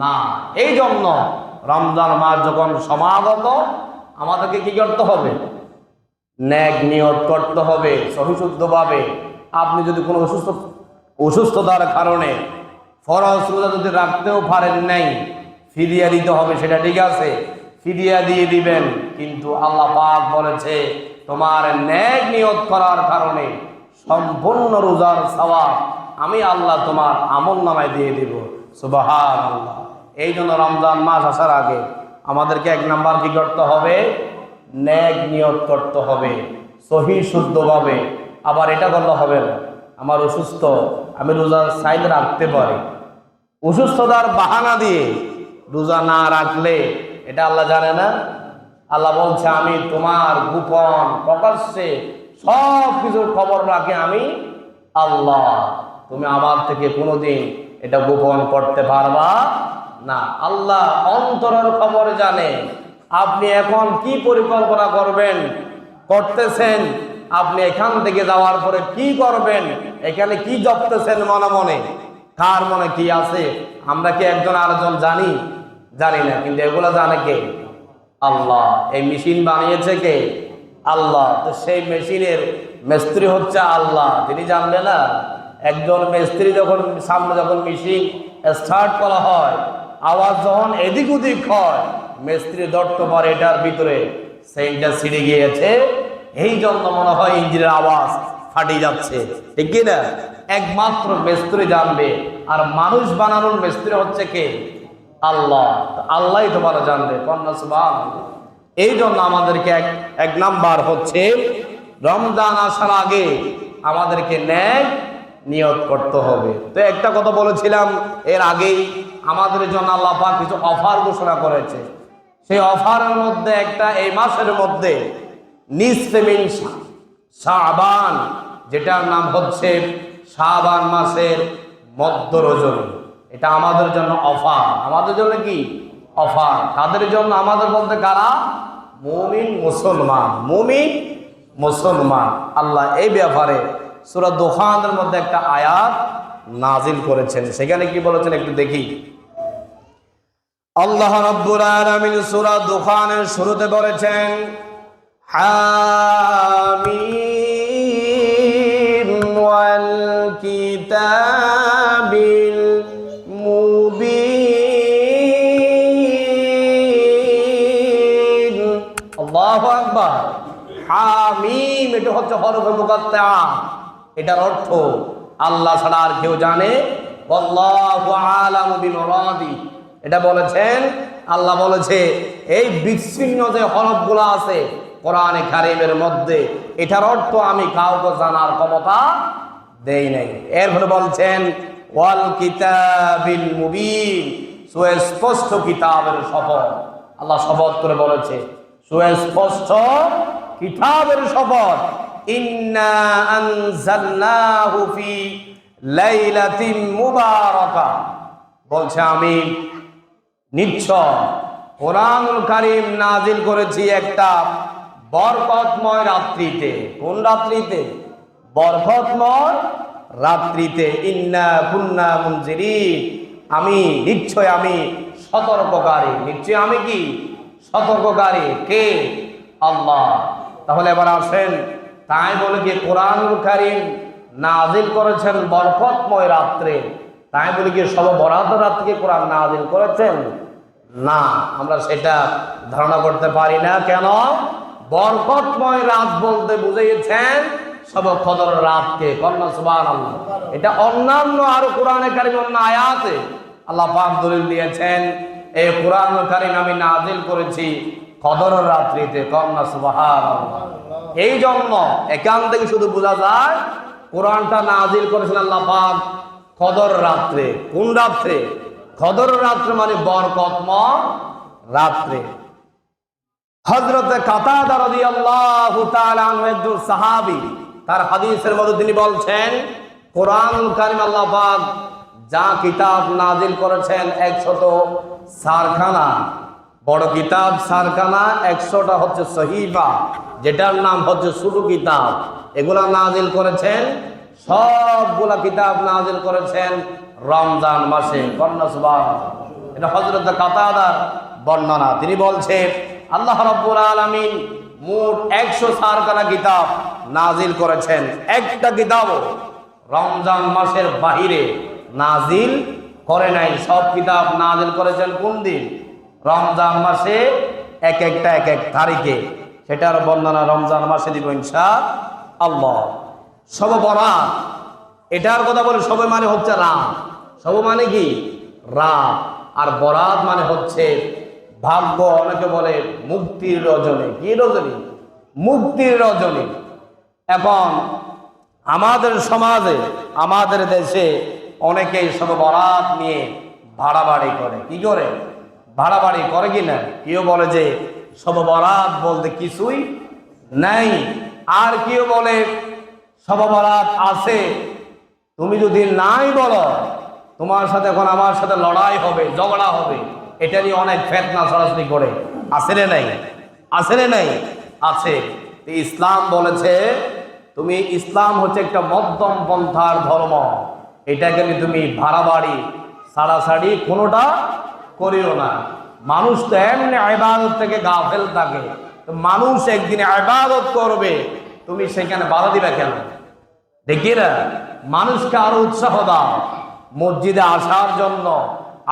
না। এই জন্য রমজান মাস যখন সমাগত, আমাদেরকে কি করতে হবে? নেক নিয়ত করতে হবে সহিশুদ্ধভাবে। আপনি যদি কোনো অসুস্থতার কারণে ফরজ রোজা যদি রাখতেও পারেন নাই, ফিদিয়া দিতে হবে, সেটা ঠিক আছে, ফিদিয়া দিয়ে দিবেন। কিন্তু আল্লাহ পাক বলেছে তোমার নেক নিয়ত করার কারণে সম্পূর্ণ রোজার সওয়াব আমি আল্লাহ তোমার আমলনামায় দিয়ে দিব। সুবহানাল্লাহ। এই জন্য রমজান মাস আসার আগে আমাদেরকে এক নাম্বার কি করতে হবে? নেক নিয়ত করতে হবে সহি শুদ্ধভাবে। আবার এটা করলে হবে না আমার অসুস্থ, আমি রোজা সাইড রাখতে পারি, অসুস্থতার বাহানা দিয়ে রোজা না রাখলে এটা আল্লাহ জানে না। আল্লাহ বলছে আমি তোমার গোপন প্রকাশ্যে সব কিছুর খবর রাখি আমি আল্লাহ, তুমি আমার থেকে কোনোদিন এটা গোপন করতে পারবা না। আল্লাহ অন্তরের খবর জানে। আপনি এখন কি পরিকল্পনা করতেছেন, আপনি এখান থেকে যাওয়ার পরে কি করবেন, এখানে কি জপতেছেন মনে মনে, কার মনে কি আছে, আমরা কি একজন আরেকজন জানি? জানি না। কিন্তু এগুলো জানে কে? আল্লাহ। এই মেশিন বানিয়েছে কে? আল্লাহ। তো সেই মেশিনের মিস্ত্রি হচ্ছে আল্লাহ, তিনি জানবে না? একজন মিস্ত্রি যখন সামনে যখন মেশিন স্টার্ট করা হয়, আওয়াজ যখন এদিক ওদিক হয়, মিস্ত্রি ধরতে পারে এটার ভিতরে সেইটা ছিঁড়ে গিয়েছে, এই জন্য মনে হয় ইঞ্জিনের আওয়াজ ফাটি যাচ্ছে, ঠিক কি না? একমাত্র মিস্ত্রি জানবে। আর মানুষ বানানোর মিস্ত্রি হচ্ছে কে? আল্লাহ। আল্লাহই তোমার জানবে। কন্যা সুবহানাল্লাহ। এই জন্য আমাদেরকে এক নাম্বার হচ্ছে রমজান আসার আগে আমাদেরকে নেক নিয়ত করতে হবে। তো একটা কথা বলেছিলাম এর আগেই, আমাদের জন্য আল্লাহ পাক কিছু অফার ঘোষণা করেছে। সেই অফারের মধ্যে একটা এই মাসের মধ্যে নিসফে মিন শাবান, যেটার নাম হচ্ছে শাবান মাসের মধ্য রজনী, এটা আমাদের জন্য অফার। আমাদের জন্য কি অফার? তাদের জন্য, আমাদের বলতে কারা? মুমিন মুসলমান। মুমিন মুসলমান। আল্লাহ এই ব্যাপারে সূরা দুখানের মধ্যে একটা আয়াত নাজিল করেছেন। সেখানে কি বলেছেন একটু দেখি। আল্লাহ রাব্বুল আলামিন সূরা দুখানের শুরুতে বলেছেন হামিম ওয়াল কিতাবিল মুবিন। আল্লাহু আকবার। হামিম এটা হচ্ছে হরফে মুকাত্তা। এটার অর্থ আল্লাহ ছাড়া আর কেউ জানে। আল্লাহু আলামু বিমুরাদি। এটা বলেছেন আল্লাহ বলেছে এই বিচ্ছিন্ন যে হরফগুলো আছে কোরআনে কারীমের মধ্যে, এটার অর্থ আমি কাউকে জানার ক্ষমতা দেই নাই। এরপরে বলছেন ওয়াল কিতাবিল মুবিন, সুস্পষ্ট কিতাবের শপথ। আল্লাহ শপথ করে বলেছে সুস্পষ্ট কিতাবের শপথ। ইন্না আনজালনাহু ফি লাইলাতিন মুবারাকা, বলছে আমি নিশ্চয় কোরআনুল কারীম নাজিল করেছি একটা বরকতময় রাত্রিতে। কোন রাত্রিতে? বরকতময় রাত্রিতে। ইন্না কুন্না মুনজিরিন, আমি নিশ্চয় আমি সতর্ককারী। নিশ্চয় আমি কি? সতর্ককারী। কে? আল্লাহ। তাহলে এবার আসেন, তাই বলে কি কোরআনুল কারীম নাজিল করেছেন বরকতময় রাত্রে, তাই বলে কি সব বরাত রাত্রিকে কোরআন নাজিল করেছেন? না, আমরা সেটা ধারণা করতে পারি না। কেন? বরকতময় রাত বলতে বুঝিয়েছেন সব কদর রাতকে। কন্যা সুবহানাল্লাহ। এটা অন্যান্য আরো কোরআনে কারীম অন্য আয়াতে আল্লাহ পাক দলিল দিয়েছেন এই কোরআনুল কারীম আমি নাজিল করেছি কদর রাত্রিতে। কন্যা সুবহানাল্লাহ। এই জন্য এখান থেকে শুধু বোঝা যায় কোরআনটা নাজিল করেছেন আল্লাহ পাক কদর রাত্রে। কোন রাত্রে? কদর রাত্রে, মানে বরকতময় রাত্রে। হযরত কাতাদা রাদিয়াল্লাহু তাআলা আনহু একজন সাহাবী, তার হাদিসের মধ্যে তিনি বলছেন কোরআনুল কারীম আল্লাহ পাক যা কিতাব নাজিল করেছেন 104 খানা, বড় কিতাব 4 খানা, 100টা হচ্ছে সহিফা, যেটার নাম হচ্ছে ছোট কিতাব। এগুলা নাজিল করেছেন, সবগুলা কিতাব নাজিল করেছেন রমজান মাসে। কন্যা সুবহানাল্লাহ। এটা হযরত কাতাদার বর্ণনা। তিনি বলছেন আল্লাহ রাব্বুল আলামিন মোট 104 খানা কিতাব নাজিল করেছেন, একটা কিতাবও রমজান মাসের বাহিরে নাজিল করে নাই। সব কিতাব নাজিল করেছেন কোন দিন? রমজান মাসে, এক একটা এক এক তারিখে। সেটার বর্ণনা রমজান মাসে দিব ইনশাআল্লাহ। শবে বরাত, এটার কথা বলে শবে মানে হচ্ছে রাত। শবে মানে কি? রাত। আর বরাত মানে হচ্ছে ভাগ্য। অনেকে বলে মুক্তির রজনী। কি রজনী? মুক্তির রজনী। এখন আমাদের সমাজে, আমাদের দেশে অনেকেই শবে বরাত নিয়ে ভাড়াবাড়ি করে। কি করে? ভাড়াবাড়ি করে কি না? কেউ বলে যে শবে বরাত বলতে কিছুই নাই, আর কেউ বলে শবে বরাত আছে, তুমি যদি নাই বলো তোমার সাথে এখন আমার সাথে লড়াই হবে, ঝগড়া হবে। এটা নিয়ে অনেক ফিতনা ছড়াছড়ি করে। আছে রে নাই? আছে রে নাই? আছে। ইসলাম বলেছে তুমি, ইসলাম হচ্ছে একটা মধ্যম পন্থার ধর্ম। এটাকে তুমি ভাড়াবাড়ি ছাড়াছাড়ি কোনোটা করিও না। মানুষ তো এমনি ইবাদত থেকে গাফেল থাকে, তো মানুষ একদিন ইবাদত করবে, তুমি সেখানে বাধা দিবে কেন? দেখি না, মানুষকে আরো উৎসাহ দাও মসজিদে আসার জন্য,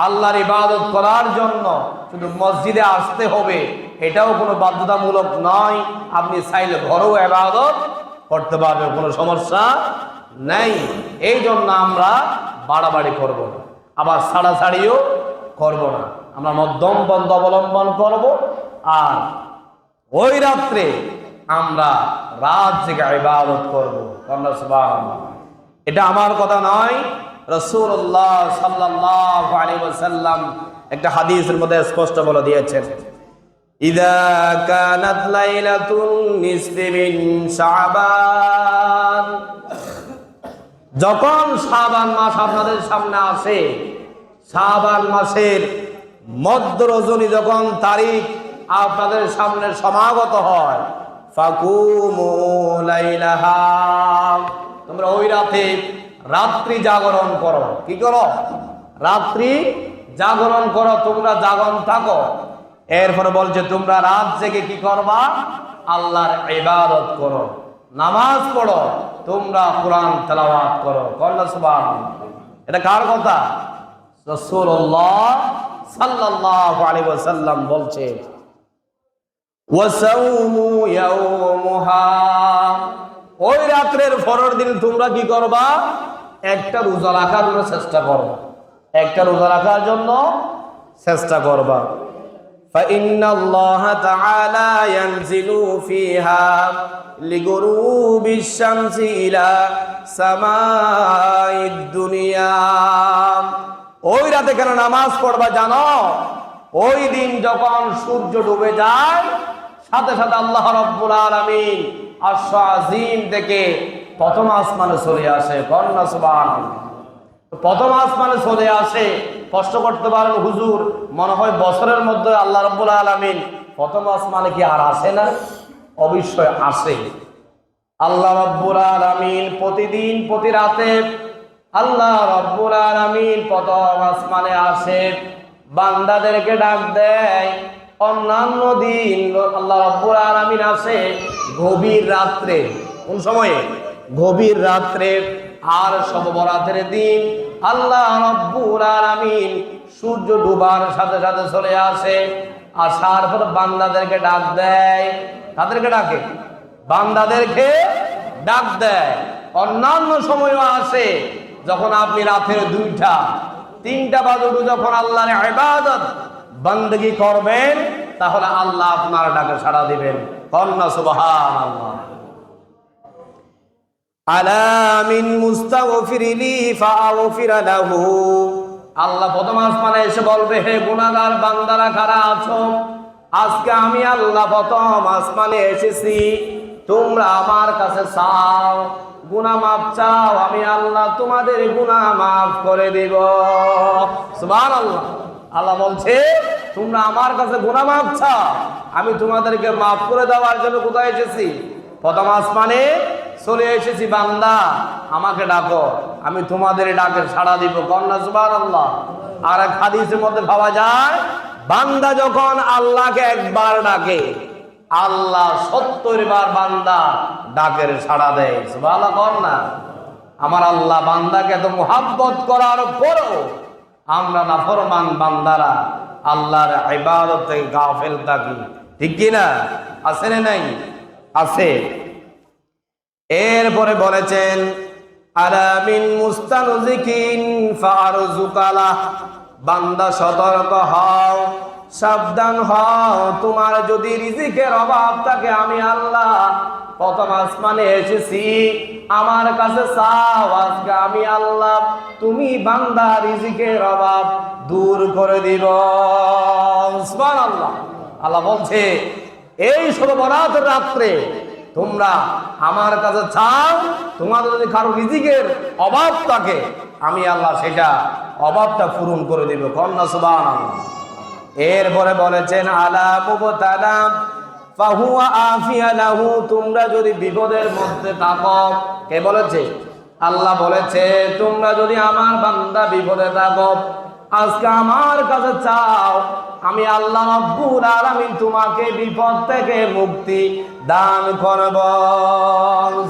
আল্লাহর ইবাদত করার জন্য। শুধু মসজিদে আসতে হবে এটাও কোনো বাধ্যতামূলক নয়। আপনি চাইলে ঘরেও ইবাদত করতে পারবেন, কোনো সমস্যা নেই। এই জন্য আমরা বাড়াবাড়ি করব না, আবার ছাড়াছাড়িও করব না। আমরা মধ্যম পন্থা অবলম্বন করব। আর ওই রাত্রে আমরা রাত জেগে ইবাদত করবো। সুবহানাল্লাহ। এটা আমার কথা নয়, রাসূলুল্লাহ সাল্লাল্লাহু আলাইহি ওয়াসাল্লাম একটা হাদিসের মধ্যে স্পষ্ট বলে দিয়েছেন, ইযা কানাত লাইলাতুন নিসফি মিন শাবান, যখন শাবান মাস আপনাদের সামনে আসে, শাবান মাসের মধ্য রজনী যখন তারিখ আপনাদের সামনে সমাগত হয়, ফাকুমু লাইলাহা, তোমরা ওই রাতে রাত্রি জাগরণ করো। কি করো? রাত্রি জাগরণ করো, তোমরা জাগরণ থাকো। এরপরে বলছে তোমরা রাত জেগে কি করবা? আল্লাহর ইবাদত করো, নামাজ পড়ো, তোমরা কোরআন তেলাওয়াত করো। সুবহানাল্লাহ। এটা কার কথা? রাসূলুল্লাহ সাল্লাল্লাহু আলাইহি ওয়াসাল্লাম বলছে, ওয়াসাউমু ইয়াওমুহা, ওই রাত্রের পরের দিন তোমরা কি করবা? একটা রোজা রাখার জন্য চেষ্টা করবা, একটা রোজা রাখার জন্য চেষ্টা করবা। فإن الله تعالى ينزل فيها لغروب الشمس إلى سماء الدنيا ওই রাতে কেন নামাজ পড়বা জানো? ওই দিন যখন সূর্য ডুবে যায় সাথে সাথে আল্লাহ রাব্বুল আলামিন আরশ আজিম থেকে প্রথম আসমানে চলে আসে। কন্যা সুবহানাল্লাহ। প্রথম আসমানে চলে আসে। কষ্ট করতে পারেন হুজুর, মনে হয় বছরের মধ্যে আল্লাহ রাব্বুল আলামিন প্রথম আসমানে কি আর আসে না? অবশ্যই আসে। আল্লাহ রাব্বুল আলামিন প্রতিদিন প্রতি রাতে আল্লাহ রাব্বুল আলামিন প্রথম আসমানে আসে, বান্দাদেরকে ডাক দেয়। অন্যান্য দিন আল্লাহ রাব্বুল আলামিন আসে গভীর রাত্রে। কোন সময়ে? গভীর রাত্রে। আর শবে বরাতের দিন আল্লাহ রাব্বুল আলামিন সূর্য ডুবার সাথে সাথে চলে আসে। আসার পর বান্দাদেরকে ডাক দেয়। তাদেরকে ডাকে? বান্দাদেরকে ডাক দেয়। অন্যান্য সময়ও আসে যখন আপনি রাতের 2টা 3টা বাজে যখন আল্লাহর ইবাদত বندگی করবেন, তাহলে আল্লাহ আপনার ডাকে সাড়া দিবেন। কন্যা সুবহানাল্লাহ। আলা মিন মুস্তাগফিরিলি ফাআগফির লাহু। আল্লাহ প্রথম আসমানে এসে বলবে, হে গুনাহগার বান্দারা কারা আছো, আজকে আমি আল্লাহ প্রথম আসমানে এসেছি, তোমরা আমার কাছে চাও, গুনাহ মাফ চাও, আমি আল্লাহ তোমাদের গুনাহ মাফ করে দেব। সুবহানাল্লাহ। আল্লাহ বলছে তোমরা আমার কাছে গুনাহ মাফ চাও, আমি তোমাদেরকে মাফ করে দেওয়ার জন্য কোথায় এসেছি? প্রথম আসমানে চলে এসেছি। বান্দা আমাকে ডাকো, আমি তোমাদের ডাকে সাড়া দিব। কন্যা সুবহানাল্লাহ। আর এক হাদিসের মধ্যে পাওয়া যায়, বান্দা যখন আল্লাহকে একবার ডাকে আল্লাহ 70 বার বান্দা ডাকের সাড়া দেয়। সুবহানাল্লাহ। কন্যা আমার আল্লাহ বান্দাকে এত মুহাব্বত করার পরও আমরা নাফরমান বান্দারা আল্লাহর ইবাদত থেকে গাফেল থাকি। ঠিক কি না? আছে না নাই? আছে। এরপরে বলেছেন আলা মিন মুস্তানজিকিন ফারজুকালা। বান্দা সতর্ক হও, সাবধান হও, তোমার যদি রিজিকের অভাব থাকে আমি আল্লাহ প্রথম আসমানে এসেছি, আমার কাছে চাও, আজকে আমি আল্লাহ তুমি বান্দা রিজিকের অভাব দূর করে দিব। সুবহানাল্লাহ। আল্লাহ বলছে এই শবে বরাতের রাত্রে তোমরা আমার কাছে চাও, তোমাদের যদি কারো রিজিকের অভাব থাকে আমি আল্লাহ সেটা অভাবটা পূরণ করে দিব। কন্যা সুবহানাল্লাহ। এরপরে বলেছেন আলা মুবতালা ফাহুয়া আফিয়া লাহু। তোমরা যদি বিপদের মধ্যে থাকো, কে বলেছে? আল্লাহ বলেছে তোমরা যদি আমার বান্দা বিপদে থাকো আজকে আমার কাছে চাও, আমি আল্লাহ রাব্বুল আলামিন তোমাকে বিপদ থেকে মুক্তি দান করব।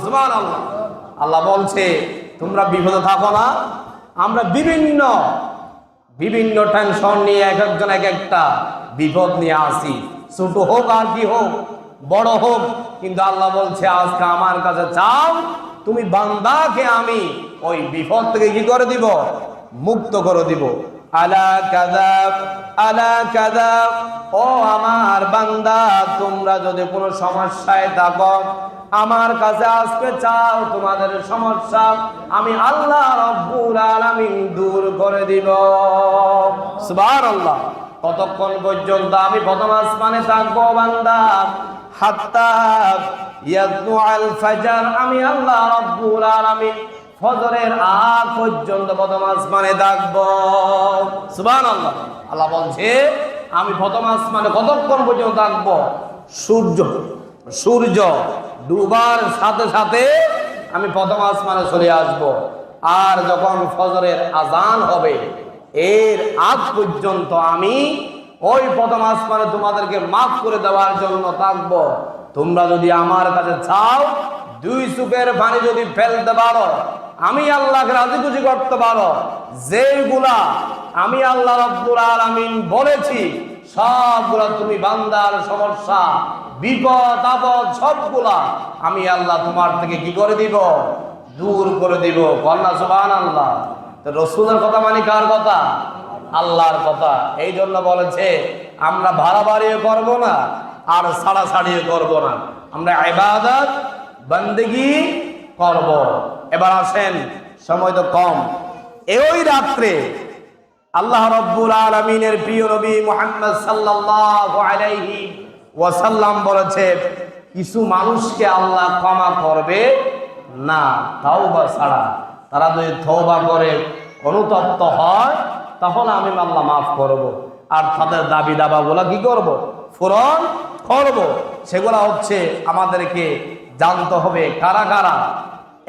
সুবহানাল্লাহ। আল্লাহ বলছে তোমরা বিপদে থাকো না, আমরা বিভিন্ন টেনশন নিয়ে এক একজন এক একটা বিপদ নিয়ে আসি, ছোট হোক আর কি হোক, বড় হোক, কিন্তু আল্লাহ বলছে আজকে আমার কাছে চাও, তুমি বান্দাকে আমি ওই বিপদ থেকে কি করে দিব? মুক্ত করে দিব। আলা কাযাব আলা কাযাব। ও আমার বান্দা, তোমরা যদি কোনো সমস্যায় থাকো আমার কাছে আজকে চাও, তোমাদের সমস্যা আমি আল্লাহ রাব্বুল আলামিন দূর করে দিব। সুবহানাল্লাহ। কতক্ষণ পর্যন্ত আমি প্রথম আসমানে থাকবো বান্দা? হাত্তা ইয়াতলু আল ফাজর। আমি আল্লাহ রাব্বুল আলামিন ফজরের আগ পর্যন্ত প্রথম আসমানে থাকবো। সুবহানাল্লাহ। আল্লাহ বলছে আমি প্রথম আসমানে কতক্ষণ পর্যন্ত থাকবো? সূর্য ডুবার সাথে সাথে আমি প্রথম আসমানে চলে আসব। আর যখন ফজরের আজান হবে এর আগ পর্যন্ত আমি ওই প্রথম আসমানে তোমাদেরকে মাফ করে দেওয়ার জন্য থাকব। তোমরা যদি আমার কাছে চাও, 2 চোখের পানি যদি ফেলতে পারো, আমি আল্লাহকে রাজি খুশি করতে পারো, যেগুলা আমি আল্লাহ রাব্বুল আলামিন বলেছি সবগুলা তুমি বান্দার সমস্যা বিপদ আপদ সবগুলা আমি আল্লাহ তোমার থেকে কি করে দিব? দূর করে দিব। কন্যা সুবহানাল্লাহ। তো রাসূলের কথা মানে কার কথা? আল্লাহর কথা। এই জন্য বলেছে আমরা বাড়াবাড়িও করব না আর ছাড়াছাড়িও করব না, আমরা ইবাদত বন্দেগী করব। এবার আসেন, সময় তো কম। এই রাত্রে আল্লাহ রাব্বুল আলামিনের প্রিয় নবী মুহাম্মদ সাল্লাল্লাহু আলাইহি ওয়াসাল্লাম বলেছে কিছু মানুষকে আল্লাহ ক্ষমা করবে না তাওবা ছাড়া। তারা যদি তওবা করে অনুতপ্ত হয় তাহলে আমি আল্লাহ মাফ করব, আর তাদের দাবি দাবাগুলো কি করব? পূরণ করব। সেগুলা হচ্ছে আমাদেরকে জানতে হবে কারা কারা।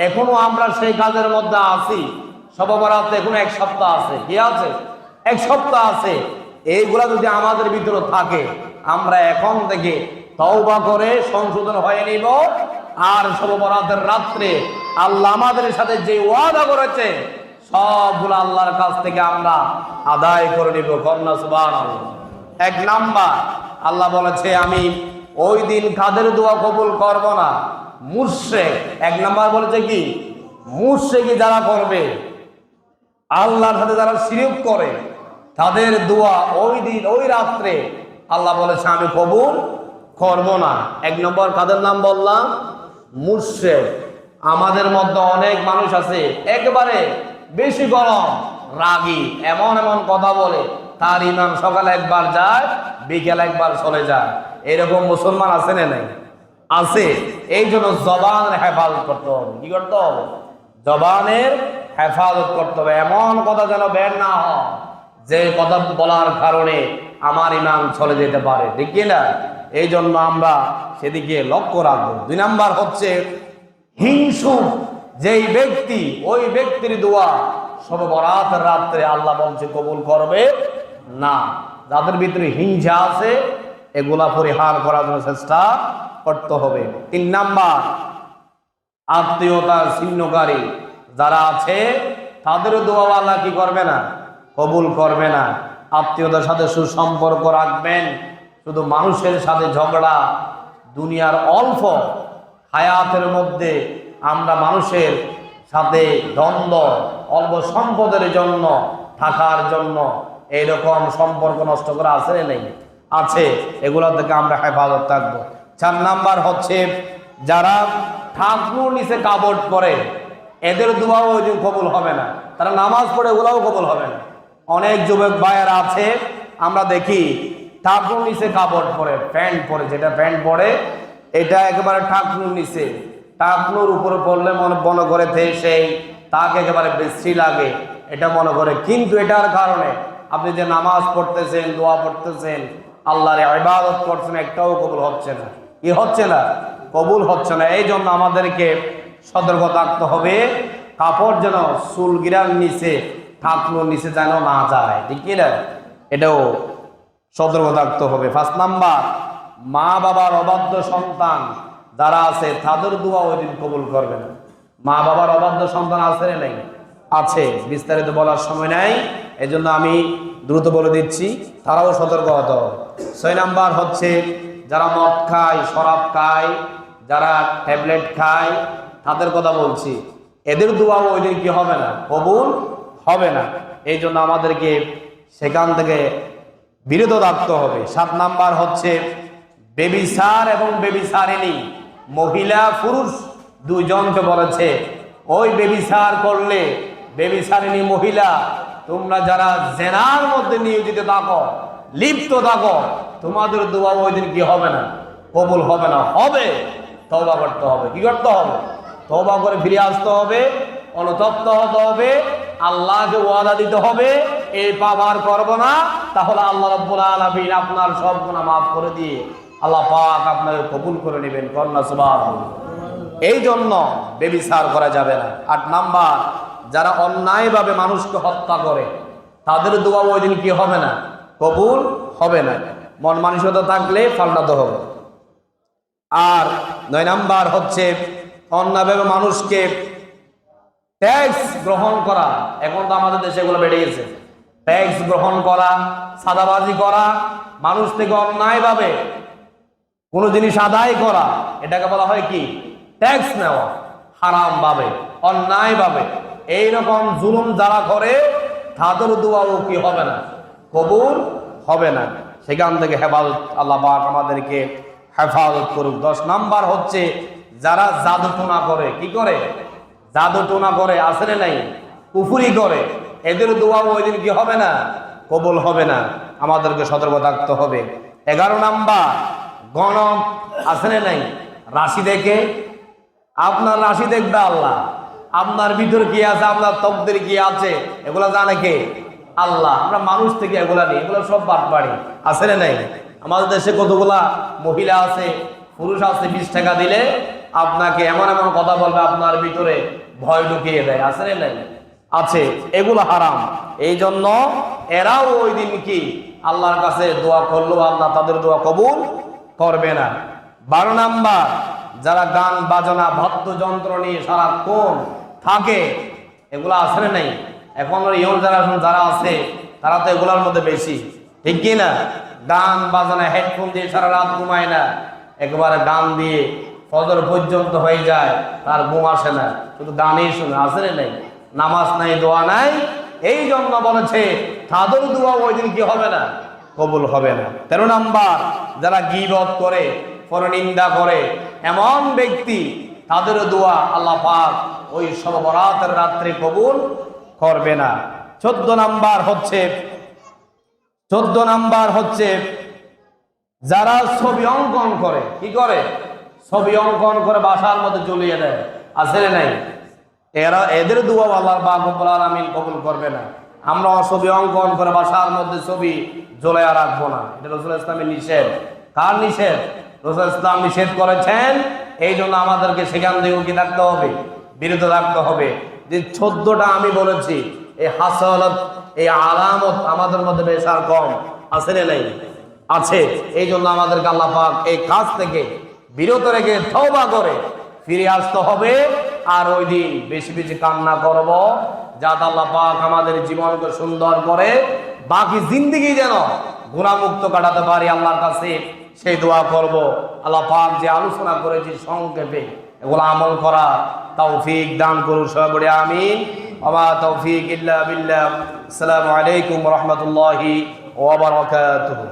এখনো আমরা সেই কাজের মধ্যে আছি। শবে বরাতে এখনো 1 সপ্তাহ আছে। কি আছে? 1 সপ্তাহ আছে। এইগুলা যদি আমাদের ভিতরে থাকে, আমরা এখন থেকে তওবা করে সংশোধন হয়ে নিব। আর শবে বরাতের রাত্রে আল্লাহ আমাদের সাথে যে ওয়াদা করেছে সবগুলো আল্লাহর কাছ থেকে আমরা আদায় করে নিব। কন্যা সুবহানাল্লাহ। 1 নাম্বার, আল্লাহ বলেছে আমি ওই দিন কাদের দোয়া কবুল করব না? মুশরিক। 1 নাম্বার বলেছে কি? মুশরিকি যারা করবে, আল্লাহর সাথে যারা শিরক করে, তাদের দোয়া ওই দিন ওই রাত্রে আল্লাহ বলেছে আমি কবুল করব না। 1 নম্বর কাদের নাম বললাম? মুশরিক। আমাদের মধ্যে অনেক মানুষ আছে একেবারে বেশি গরম, রাগী, এমন এমন কথা বলে তার ইমান সকালে একবার যায়, বিকেল একবার চলে যায়। এরকম মুসলমান আছে না নাই? আছে। এই জন্য জবানের হেফাজত করতে হবে। কি করতে হবে? জবানের হেফাজত করতে হবে। এমন কথা যেন বের না হয় যে কথা বলার কারণে আমার ইমান চলে যেতে পারে, ঠিক কিনা? এই জন্য আমরা সেদিকে লক্ষ্য রাখবো। 2 নাম্বার হচ্ছে হিংসুক যেই ব্যক্তি, ওই ব্যক্তির দোয়া শবে বরাতের রাত্রে আল্লাহ বলছে কবুল করবে না। যাদের ভিতরে হিংসা আছে এগুলা পরিহার করার জন্য চেষ্টা করতে হবে। 3 নাম্বার, আত্মীয়তার ছিন্নকারী যারা আছে তাদের দোয়া আল্লাহ কি করবে না? কবুল করবে না। আত্মীয়তার সাথে সুসম্পর্ক রাখবেন। শুধু মানুষের সাথে ঝগড়া, দুনিয়ার অল্প হায়াতের মধ্যে আমরা মানুষের সাথে দ্বন্দ্ব, অল্প সম্পদের জন্য, থাকার জন্য এইরকম সম্পর্ক নষ্ট করা আছে নেই? আছে। এগুলো থেকে আমরা হেফাজত থাকবো। 4 নাম্বার হচ্ছে যারা ঠাকুর নিচে কাপড় পরে, এদের দোয়াও ওই দিন কবুল হবে না। তারা নামাজ পড়ে ওগুলাও কবুল হবে না। অনেক যুবক ভাইয়েরা আছে আমরা দেখি ঠাকুর নিচে কাপড় পরে, প্যান্ট পরে, যেটা প্যান্ট পরে এটা একেবারে ঠাকুর নিচে, ঠাকুর উপরে পড়লে মনে করে সেই তাকে একেবারে বেশি লাগে, এটা মনে করে। কিন্তু এটার কারণে আপনি যে নামাজ পড়তেছেন, দোয়া পড়তেছেন, আল্লাহর ইবাদত করছেন, একটাও কবুল হচ্ছে না। কি হচ্ছে না? কবুল হচ্ছে না। এই জন্য আমাদেরকে সতর্ক থাকতে হবে, কাপড় যেন চুলগিরার নিচে, ঠাকুর নিচে যেন না যায়, ঠিক কিনা? এটাও সতর্ক থাকতে হবে। 5 নাম্বার, মা বাবার অবাধ্য সন্তান যারা আছে তাদের দোয়া ওই দিন কবুল করবে না। মা বাবার অবাধ্য সন্তান আছে না নাই? আছে। বিস্তারিত বলার সময় নাই, এই জন্য আমি দ্রুত বলে দিচ্ছি, তারাও সতর্ক হতে হবে। 6 নাম্বার হচ্ছে যারা মদ খায়, শরাব খায়, যারা ট্যাবলেট খায়, তাদের কথা বলছি। এদের দোয়া ওই দিন কি হবে না? কবুল হবে না। এই জন্য আমাদেরকে সেখান থেকে বিরত রাখতে হবে। 7 নাম্বার হচ্ছে বেবিচার এবং বেবিচারিণী, মহিলা পুরুষ দুইজনকে বলেছে ওই বেবিচার করলে, বেবিচারিণী মহিলা, তোমরা যারা জেনার মধ্যে নিয়োজিত থাকো, লিপ্ত থাকো, তোমাদের দোয়া ওই দিন কি হবে না? কবুল হবে না। হবে, তওবা করতে হবে। কি করতে হবে? তওবা করে ফিরে আসতে হবে, অনুতপ্ত হতে হবে, আল্লাহকে ওয়াদা দিতে হবে এই পাপ আর করবো না। তাহলে আল্লাহ রাব্বুল আলামিন আপনার সব গুনাহ মাফ করে দিয়ে আল্লাহ পাক আপনাকে কবুল করে নেবেন। কন্যা সুবহানাল্লাহ। এই জন্য বেবিচার করা যাবে না। 8 নাম্বার, যারা অন্যায়ভাবে মানুষকে হত্যা করে তাদের দোয়া ওই দিন কি হবে না? কবুল হবে না। মন মানসিকতা থাকলে পাল্টাতে হবে। আর 9 নাম্বার হচ্ছে অন্যায়ভাবে মানুষকে ট্যাক্স গ্রহণ করা। এখন তো আমাদের দেশে এগুলো বেড়ে গেছে। ট্যাক্স গ্রহণ করা, সাদাবাজি করা, মানুষ থেকে অন্যায়ভাবে কোনো জিনিস আদায় করা, এটাকে বলা হয় কি? ট্যাক্স নেওয়া। হারাম ভাবে, অন্যায় ভাবে এইরকম জুলুম যারা করে তাদের দোয়াও কি হবে না, কবুল হবে না। সেখান থেকে হেফাজত আল্লাহ পাক আমাদেরকে হেফাজত করুক। 10 নাম্বার হচ্ছে যারা জাদু টোনা করে, কি করে, জাদু টোনা করে, আসলে নাই, কুফুরি করে, এদের দোয়াও ওই দিন কি হবে না, কবুল হবে না। আমাদেরকে সতর্ক থাকতে হবে। 11 নাম্বার গণক, আসলে নাই, রাশি দেখে, আপনার রাশি দেখবে আল্লাহ, আপনার ভিতর কি আছে, আপনার তকদির কি আছে, এগুলা জানে কে, আল্লাহ। আমরা মানুষ থেকে এগুলা নেই, এগুলো সব বাটপাড়ি, আসলে নাই। আমাদের দেশে কতগুলা মহিলা আছে, পুরুষ আছে, 20 টাকা দিলে আপনাকে এমন এমন কথা বলবে, আপনার ভিতরে ভয় ঢুকিয়ে দেয়, আসলে নাই, আছে। এগুলো হারাম। এই জন্য এরাও ওই দিন কি আল্লাহর কাছে দোয়া করলেও আল্লাহ তাদের দোয়া কবুল করবে না। 12 নাম্বার যারা গান বাজনা বাদ্যযন্ত্র নিয়ে সারাক্ষণ থাকে, এগুলো আসলে নাই। এখন ইয়ং জেনারেশন যারা আছে তারা তো এগুলোর মধ্যে বেশি, ঠিক কি না? গান বাজনা হেডফোন দিয়ে সারা রাত ঘুমায় না, একবারে গান দিয়ে ফজর পর্যন্ত হয়ে যায়, তার ঘুম আসে না, শুধু গানই শুনে, আসলে নাই, নামাজ নাই, দোয়া নাই। এই জন্য বলেছে তাদের দোয়া ওই দিন কি হবে না, কবুল হবে না। 13 নাম্বার যারা গীবত করে, পরনিন্দা করে, এমন ব্যক্তি, তাদের দোয়া আল্লাহ পাক ওই শব বরাতের রাত্রে কবুল করবে না। 14 নাম্বার হচ্ছে যারা ছবি অঙ্কন করে, কি করে, ছবি অঙ্কন করে বাসার মধ্যে ঝুলিয়ে দেয়, আসলে নাই, এদের দোয়া আল্লাহ পাক রব্বুল আলামিন কবুল করবে না। আমরা ছবি অঙ্কন করে বাসার মধ্যে ছবি ঝুলাইয়া রাখবো না, এটা রাসূল ইসলামের নিষেধ। কার নিষেধ? রাসূল ইসলাম নিষেধ করেছেন। এই জন্য আমাদেরকে সেখান থেকেও কি থাকতে হবে, বিরত থাকতে হবে। যে 14টা আমি বলেছি, এই হাসালত, এই আলামত আমাদের মধ্যে বেশ আর কম, আসলে নাই, আছে। এই জন্য আমাদেরকে আল্লাহ পাক এই কাজ থেকে বিরত রেখে তওবা করে ফিরে আসতে হবে। আর ওই দিন বেশি বেশি কান্না করব, যাতে আল্লাহ পাক আমাদের জীবনকে সুন্দর করে বাকি জিন্দেগি যেন গুনাহমুক্ত কাটাতে পারি আল্লাহর কাছে, সেই দোয়া করব। আল্লাহ পাক যে আলোচনা করেছি সংক্ষেপে, এগুলো আমল করা তৌফিক দান করুন, সবাই বলি আমিন। ওয়া তৌফিক ইল্লা বিল্লাহ। আসসালামু আলাইকুম ওয়া রাহমাতুল্লাহি ওয়া বারাকাতুহু।